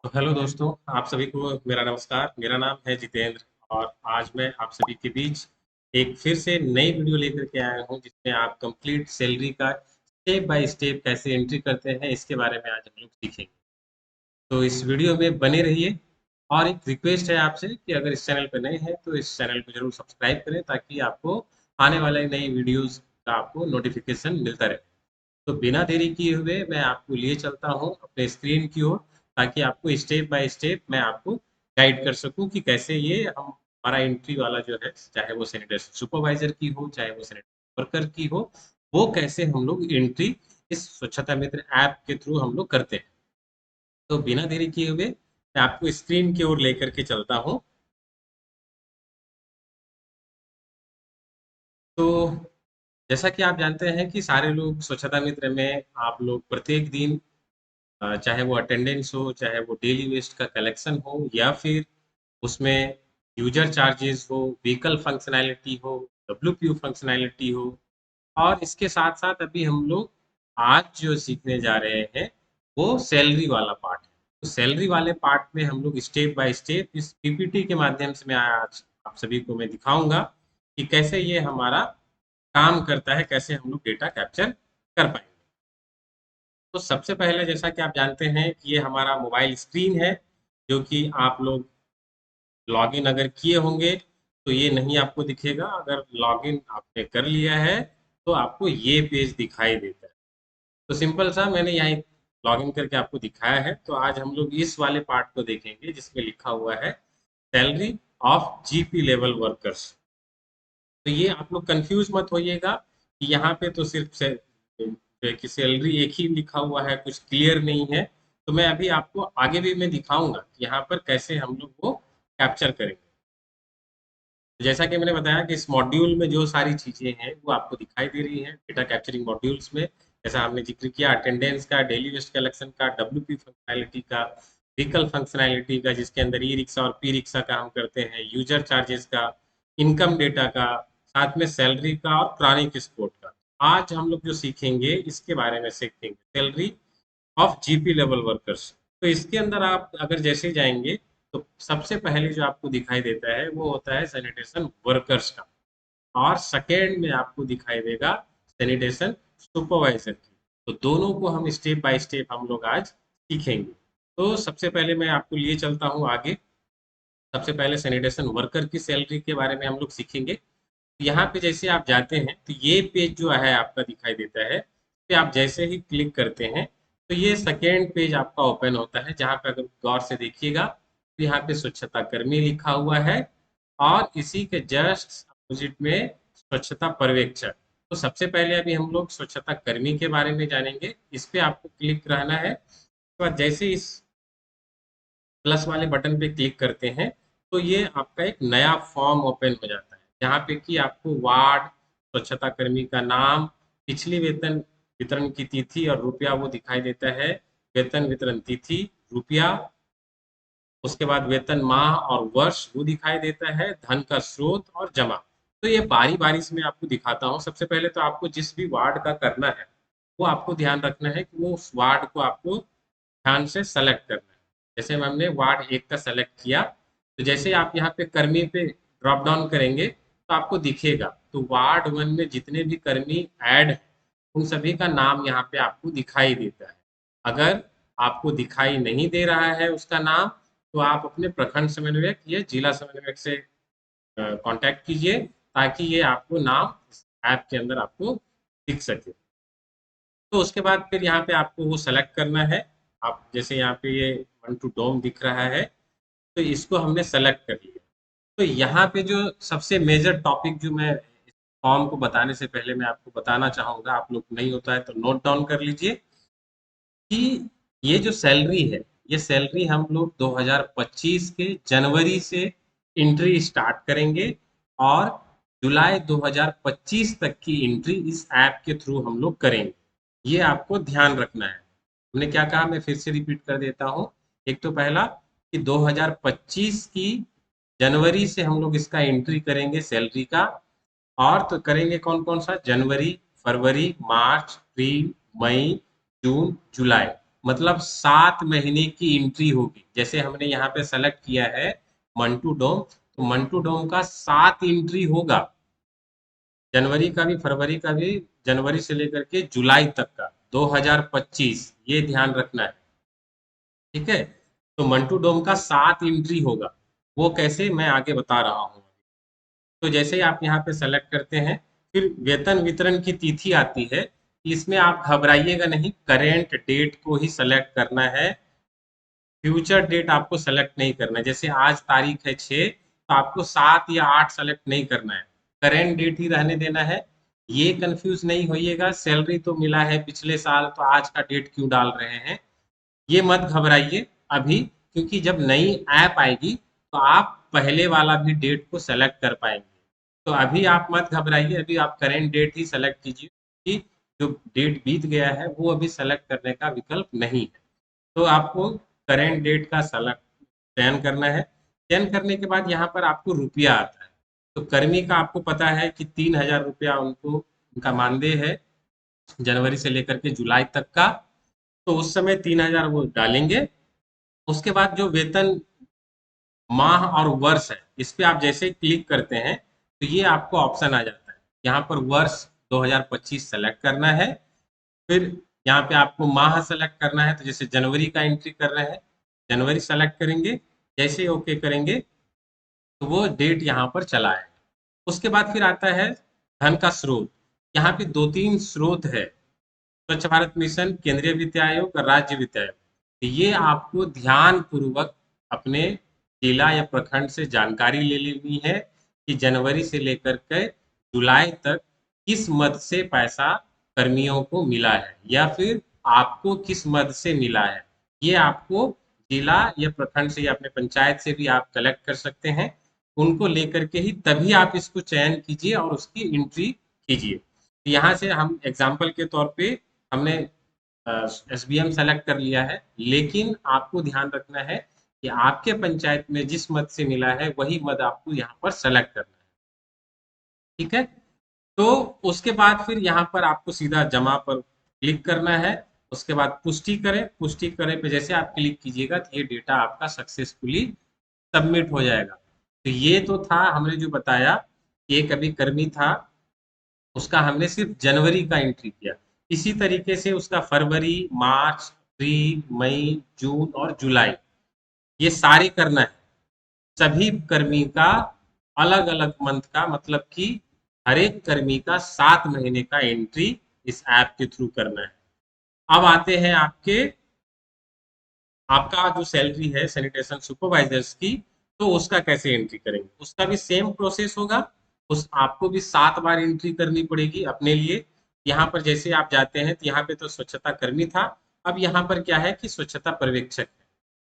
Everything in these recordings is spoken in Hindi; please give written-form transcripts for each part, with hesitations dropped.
तो हेलो दोस्तों, आप सभी को मेरा नमस्कार। मेरा नाम है जितेंद्र और आज मैं आप सभी के बीच एक फिर से नई वीडियो लेकर के आया हूं जिसमें आप कंप्लीट सैलरी का स्टेप बाय स्टेप कैसे एंट्री करते हैं इसके बारे में आज हम लोग सीखेंगे। तो इस वीडियो में बने रहिए। और एक रिक्वेस्ट है आपसे कि अगर इस चैनल पर नए हैं तो इस चैनल को जरूर सब्सक्राइब करें ताकि आपको आने वाले नई वीडियोस का आपको नोटिफिकेशन मिलता रहे। तो बिना देरी किए हुए मैं आपको लिए चलता हूँ अपने स्क्रीन की ओर ताकि आपको स्टेप बाय स्टेप मैं आपको गाइड कर सकूं कि कैसे ये हम हमारा एंट्री वाला जो है, चाहे वो सैनिटेशन सुपरवाइजर की हो चाहे वो सैनिटेशन वर्कर की हो, वो कैसे हम लोग एंट्री इस स्वच्छता मित्र ऐप के थ्रू हम लोग करते हैं। तो बिना देरी किए हुए मैं आपको स्क्रीन की ओर लेकर के चलता हूँ। तो जैसा कि आप जानते हैं कि सारे लोग स्वच्छता मित्र में आप लोग प्रत्येक दिन चाहे वो अटेंडेंस हो, चाहे वो डेली वेस्ट का कलेक्शन हो या फिर उसमें यूजर चार्जेस हो, व्हीकल फंक्शनैलिटी हो, डब्ल्यूपीयू फंक्शनैलिटी हो, और इसके साथ-साथ अभी हम लोग आज जो सीखने जा रहे हैं, वो सैलरी वाला पार्ट है। तो सैलरी वाले पार्ट में हम लोग स्टेप बाय स्टेप इस पीपीटी के माध्यम से मैं आज आप सभी को मैं दिखाऊँगा कि कैसे ये हमारा काम करता है, कैसे हम लोग डेटा कैप्चर कर पाएँगे। तो सबसे पहले जैसा कि आप जानते हैं कि ये हमारा मोबाइल स्क्रीन है, जो कि आप लोग लॉगिन अगर किए होंगे तो ये नहीं आपको दिखेगा। अगर लॉगिन आपने कर लिया है तो आपको ये पेज दिखाई देता है। तो सिंपल सा मैंने यहाँ एक लॉगिन करके आपको दिखाया है। तो आज हम लोग इस वाले पार्ट को देखेंगे जिसमें लिखा हुआ है salary of GP level workers. तो ये आप लोग कंफ्यूज मत होइएगा कि यहाँ पे तो सिर्फ कि सैलरी एक ही लिखा हुआ है, कुछ क्लियर नहीं है। तो मैं अभी आपको आगे भी मैं दिखाऊंगा कि यहाँ पर कैसे हम लोग वो कैप्चर करेंगे। तो जैसा कि मैंने बताया कि इस मॉड्यूल में जो सारी चीजें हैं वो आपको दिखाई दे रही हैं डेटा कैप्चरिंग मॉड्यूल्स में। जैसा हमने जिक्र किया अटेंडेंस का, डेली वेस्ट कलेक्शन का, डब्ल्यूपी फंक्शनैलिटी का, व्हीकल फंक्शनैलिटी का जिसके अंदर ई रिक्शा और पी रिक्शा का हम करते हैं, यूजर चार्जेस का, इनकम डेटा का, साथ में सैलरी का और क्रॉनिक स्पोर्ट का। आज हम लोग जो सीखेंगे इसके बारे में सीखेंगे salary of GP level workers. तो इसके अंदर आप अगर जैसे जाएंगे तो सबसे पहले जो आपको दिखाई देता है वो होता है सैनिटेशन वर्कर्स का, और सेकेंड में आपको दिखाई देगा सैनिटेशन सुपरवाइजर की। तो दोनों को हम स्टेप बाय स्टेप हम लोग आज सीखेंगे। तो सबसे पहले मैं आपको लिए चलता हूँ आगे। सबसे पहले सैनिटेशन वर्कर की सैलरी के बारे में हम लोग सीखेंगे। यहाँ पे जैसे आप जाते हैं तो ये पेज जो है आपका दिखाई देता है, पे आप जैसे ही क्लिक करते हैं तो ये सेकेंड पेज आपका ओपन होता है, जहाँ पे अगर गौर से देखिएगा तो यहाँ पे स्वच्छता कर्मी लिखा हुआ है और इसी के जस्ट अपोजिट में स्वच्छता पर्यवेक्षक। तो सबसे पहले अभी हम लोग स्वच्छता कर्मी के बारे में जानेंगे। इस पे आपको क्लिक रहना है। उसके बाद जैसे इस प्लस वाले बटन पे क्लिक करते हैं तो ये आपका एक नया फॉर्म ओपन हो जाता है, जहाँ पे कि आपको वार्ड, स्वच्छता कर्मी का नाम, पिछली वेतन वितरण की तिथि और रुपया वो दिखाई देता है, वेतन वितरण तिथि, रुपया, उसके बाद वेतन माह और वर्ष वो दिखाई देता है, धन का स्रोत और जमा। तो ये बारी बारी से मैं आपको दिखाता हूँ। सबसे पहले तो आपको जिस भी वार्ड का करना है वो आपको ध्यान रखना है कि वो उस वार्ड को आपको ध्यान से सेलेक्ट करना है। जैसे हमने वार्ड एक का सेलेक्ट किया तो जैसे आप यहाँ पे कर्मी पे ड्रॉप डाउन करेंगे तो आपको दिखेगा। तो वार्ड वन में जितने भी कर्मी ऐड हैं उन सभी का नाम यहाँ पे आपको दिखाई देता है। अगर आपको दिखाई नहीं दे रहा है उसका नाम तो आप अपने प्रखंड समन्वयक या जिला समन्वयक से कांटेक्ट कीजिए ताकि ये आपको नाम ऐप के अंदर आपको दिख सके। तो उसके बाद फिर यहाँ पे आपको वो सेलेक्ट करना है। आप जैसे यहाँ पे ये 1 to डोम दिख रहा है तो इसको हमने सेलेक्ट कर लिया। तो यहाँ पे जो सबसे मेजर टॉपिक जो मैं फॉर्म को बताने से पहले मैं आपको बताना चाहूंगा, आप लोग नहीं होता है तो नोट डाउन कर लीजिए कि ये जो सैलरी है, ये सैलरी हम लोग 2025 के जनवरी से एंट्री स्टार्ट करेंगे और जुलाई 2025 तक की एंट्री इस ऐप के थ्रू हम लोग करेंगे। ये आपको ध्यान रखना है। हमने क्या कहा, मैं फिर से रिपीट कर देता हूँ। एक तो पहला कि 2025 की जनवरी से हम लोग इसका एंट्री करेंगे सैलरी का। और तो करेंगे कौन कौन सा, जनवरी, फरवरी, मार्च, अप्रैल, मई, जून, जुलाई। मतलब 7 महीने की एंट्री होगी। जैसे हमने यहाँ पे सेलेक्ट किया है मंटू डोम, तो मंटू डोम का 7 एंट्री होगा, जनवरी का भी, फरवरी का भी, जनवरी से लेकर के जुलाई तक का 2025, ये ध्यान रखना है। ठीक है, तो मंटू डोम का 7 एंट्री होगा। वो कैसे, मैं आगे बता रहा हूँ। तो जैसे ही आप यहाँ पे सेलेक्ट करते हैं, फिर वेतन वितरण की तिथि आती है। इसमें आप घबराइएगा नहीं, करेंट डेट को ही सेलेक्ट करना है, फ्यूचर डेट आपको सेलेक्ट नहीं करना है। जैसे आज तारीख है 6, तो आपको 7 या 8 सेलेक्ट नहीं करना है, करेंट डेट ही रहने देना है। ये कंफ्यूज नहीं होइएगा, सैलरी तो मिला है पिछले साल, तो आज का डेट क्यों डाल रहे हैं, ये मत घबराइए अभी, क्योंकि जब नई ऐप आएगी तो आप पहले वाला भी डेट को सेलेक्ट कर पाएंगे। तो अभी आप मत घबराइए, अभी आप करेंट डेट ही सेलेक्ट कीजिए, कि जो डेट बीत गया है वो अभी सेलेक्ट करने का विकल्प नहीं है। तो आपको करेंट डेट का सेलेक्ट चयन करना है। चयन करने के बाद यहाँ पर आपको रुपया आता है। तो कर्मी का आपको पता है कि 3,000 रुपया उनको, उनका मानदेय है जनवरी से लेकर के जुलाई तक का। तो उस समय 3,000 वो डालेंगे। उसके बाद जो वेतन माह और वर्ष है, इस पे आप जैसे ही क्लिक करते हैं, तो ये आपको ऑप्शन आ जाता है। यहाँ पर वर्ष 2025 सेलेक्ट करना है। फिर यहाँ पे आपको माह सेलेक्ट करना है, तो जैसे जनवरी का एंट्री कर रहे हैं, जनवरी सेलेक्ट करेंगे। जैसे ही ओके करेंगे, तो वो डेट यहाँ पर चला है। उसके बाद फिर आता है धन का स्रोत। यहाँ पे 2-3 स्रोत है, स्वच्छ भारत मिशन, केंद्रीय वित्त आयोग और राज्य वित्त आयोग। तो ये आपको ध्यान पूर्वक अपने जिला या प्रखंड से जानकारी ले लेनी है कि जनवरी से लेकर के जुलाई तक किस मद से पैसा कर्मियों को मिला है, या फिर आपको किस मद से मिला है। ये आपको जिला या प्रखंड से या अपने पंचायत से भी आप कलेक्ट कर सकते हैं। उनको लेकर के ही तभी आप इसको चयन कीजिए और उसकी एंट्री कीजिए। यहाँ से हम एग्जाम्पल के तौर पे हमने एसबीएम सेलेक्ट कर लिया है, लेकिन आपको ध्यान रखना है कि आपके पंचायत में जिस मद से मिला है वही मद आपको यहाँ पर सेलेक्ट करना है। ठीक है, तो उसके बाद फिर यहाँ पर आपको सीधा जमा पर क्लिक करना है। उसके बाद पुष्टि करें, पुष्टि करें पे जैसे आप क्लिक कीजिएगा, तो ये डेटा आपका सक्सेसफुली सबमिट हो जाएगा। तो ये तो था हमने जो बताया कि एक अभी कर्मी था, उसका हमने सिर्फ जनवरी का एंट्री किया। इसी तरीके से उसका फरवरी, मार्च, अप्रैल, मई, जून और जुलाई, ये सारे करना है। सभी कर्मी का अलग अलग मंथ का, मतलब कि हर एक कर्मी का 7 महीने का एंट्री इस ऐप के थ्रू करना है। अब आते हैं आपका जो सैलरी है सैनिटेशन सुपरवाइजर्स की, तो उसका कैसे एंट्री करेंगे। उसका भी सेम प्रोसेस होगा, उस आपको भी 7 बार एंट्री करनी पड़ेगी अपने लिए। यहाँ पर जैसे आप जाते हैं, तो यहाँ पे तो स्वच्छता कर्मी था, अब यहाँ पर क्या है कि स्वच्छता पर्यवेक्षक है।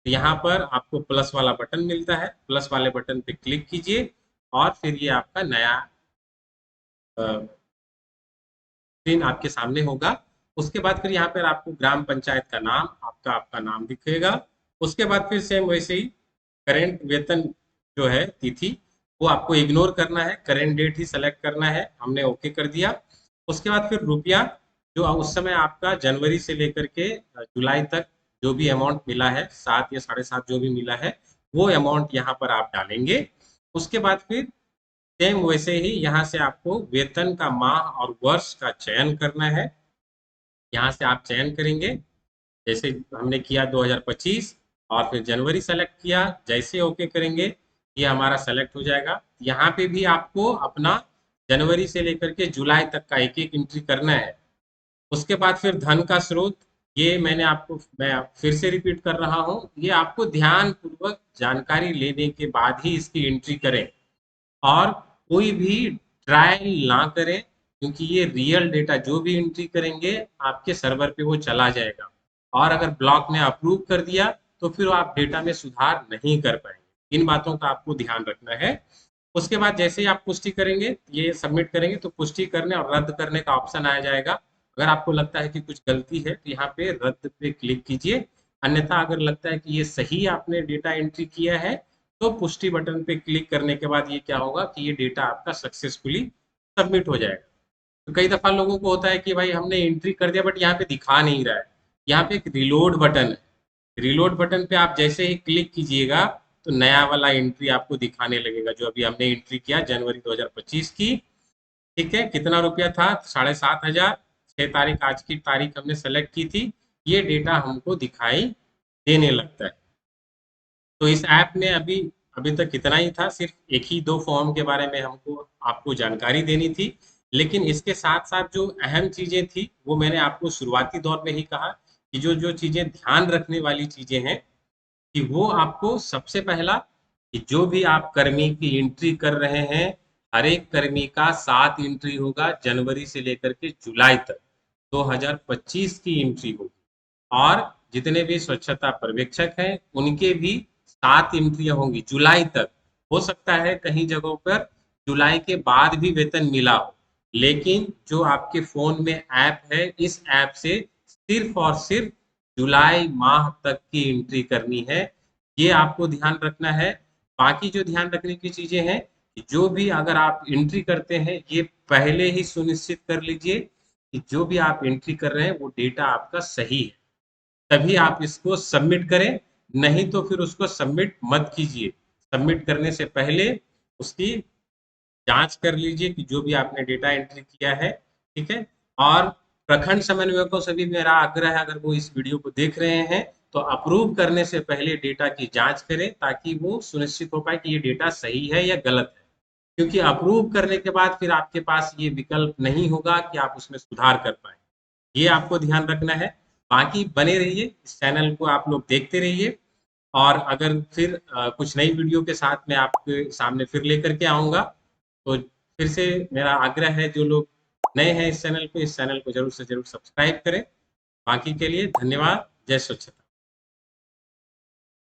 तो यहाँ पर आपको प्लस वाला बटन मिलता है, प्लस वाले बटन पे क्लिक कीजिए और फिर ये आपका नया स्क्रीन आपके सामने होगा। उसके बाद फिर यहाँ पर आपको ग्राम पंचायत का नाम, आपका आपका नाम दिखेगा। उसके बाद फिर सेम वैसे ही करेंट वेतन जो है तिथि, वो आपको इग्नोर करना है, करेंट डेट ही सेलेक्ट करना है। हमने ओके कर दिया। उसके बाद फिर रुपया, जो उस समय आपका जनवरी से लेकर के जुलाई तक जो भी अमाउंट मिला है, 7 या 7.5 जो भी मिला है, वो अमाउंट यहाँ पर आप डालेंगे। उसके बाद फिर सेम वैसे ही यहाँ से आपको वेतन का माह और वर्ष का चयन करना है। यहाँ से आप चयन करेंगे, जैसे हमने किया 2025, और फिर जनवरी सेलेक्ट किया। जैसे ओके करेंगे, ये हमारा सेलेक्ट हो जाएगा। यहाँ पे भी आपको अपना जनवरी से लेकर के जुलाई तक का एक एक एंट्री करना है। उसके बाद फिर धन का स्रोत, ये मैं फिर से रिपीट कर रहा हूँ, ये आपको ध्यान पूर्वक जानकारी लेने के बाद ही इसकी एंट्री करें, और कोई भी ट्रायल ना करें, क्योंकि ये रियल डेटा जो भी एंट्री करेंगे आपके सर्वर पे वो चला जाएगा, और अगर ब्लॉक ने अप्रूव कर दिया तो फिर आप डेटा में सुधार नहीं कर पाएंगे। इन बातों का आपको ध्यान रखना है। उसके बाद जैसे ही आप पुष्टि करेंगे, ये सबमिट करेंगे, तो पुष्टि करने और रद्द करने का ऑप्शन आ जाएगा। अगर आपको लगता है कि कुछ गलती है, तो यहाँ पे रद्द पे क्लिक कीजिए। अन्यथा अगर लगता है कि ये सही आपने डेटा एंट्री किया है, तो पुष्टि बटन पे क्लिक करने के बाद ये क्या होगा कि ये डेटा आपका सक्सेसफुली सबमिट हो जाएगा। तो कई दफा लोगों को होता है कि भाई हमने एंट्री कर दिया बट यहाँ पे दिखा नहीं रहा है, यहाँ पे एक रिलोड बटन है। रिलोड बटन पे आप जैसे ही क्लिक कीजिएगा तो नया वाला एंट्री आपको दिखाने लगेगा, जो अभी हमने एंट्री किया जनवरी 2025 की। ठीक है, कितना रुपया था? 7,500। 6 तारीख, आज की तारीख हमने सेलेक्ट की थी। ये डेटा हमको दिखाई देने लगता है। तो इस ऐप में अभी अभी तक इतना ही था, सिर्फ एक ही दो फॉर्म के बारे में हमको आपको जानकारी देनी थी। लेकिन इसके साथ साथ जो अहम चीजें थी वो मैंने आपको शुरुआती दौर में ही कहा कि जो जो चीजें ध्यान रखने वाली चीजें हैं कि वो आपको सबसे पहला कि जो भी आप कर्मी की एंट्री कर रहे हैं, हर एक कर्मी का 7 एंट्री होगा जनवरी से लेकर के जुलाई तक 2025 की एंट्री होगी। और जितने भी स्वच्छता पर्यवेक्षक हैं उनके भी 7 एंट्रियां होंगी जुलाई तक। हो सकता है कहीं जगहों पर जुलाई के बाद भी वेतन मिला हो, लेकिन जो आपके फोन में ऐप है, इस ऐप से सिर्फ और सिर्फ जुलाई माह तक की एंट्री करनी है। ये आपको ध्यान रखना है। बाकी जो ध्यान रखने की चीजें हैं कि जो भी अगर आप एंट्री करते हैं, ये पहले ही सुनिश्चित कर लीजिए कि जो भी आप एंट्री कर रहे हैं वो डेटा आपका सही है, तभी आप इसको सबमिट करें। नहीं तो फिर उसको सबमिट मत कीजिए। सबमिट करने से पहले उसकी जांच कर लीजिए कि जो भी आपने डेटा एंट्री किया है ठीक है। और प्रखंड समन्वयकों से भी मेरा आग्रह है, अगर वो इस वीडियो को देख रहे हैं तो अप्रूव करने से पहले डेटा की जांच करें, ताकि वो सुनिश्चित हो पाए कि ये डेटा सही है या गलत है। क्योंकि अप्रूव करने के बाद फिर आपके पास ये विकल्प नहीं होगा कि आप उसमें सुधार कर पाए। ये आपको ध्यान रखना है। बाकी बने रहिए, इस चैनल को आप लोग देखते रहिए। और अगर फिर कुछ नई वीडियो के साथ मैं आपके सामने फिर लेकर के आऊँगा, तो फिर से मेरा आग्रह है, जो लोग नए हैं इस चैनल को जरूर से जरूर सब्सक्राइब करें। बाकी के लिए धन्यवाद। जय स्वच्छता।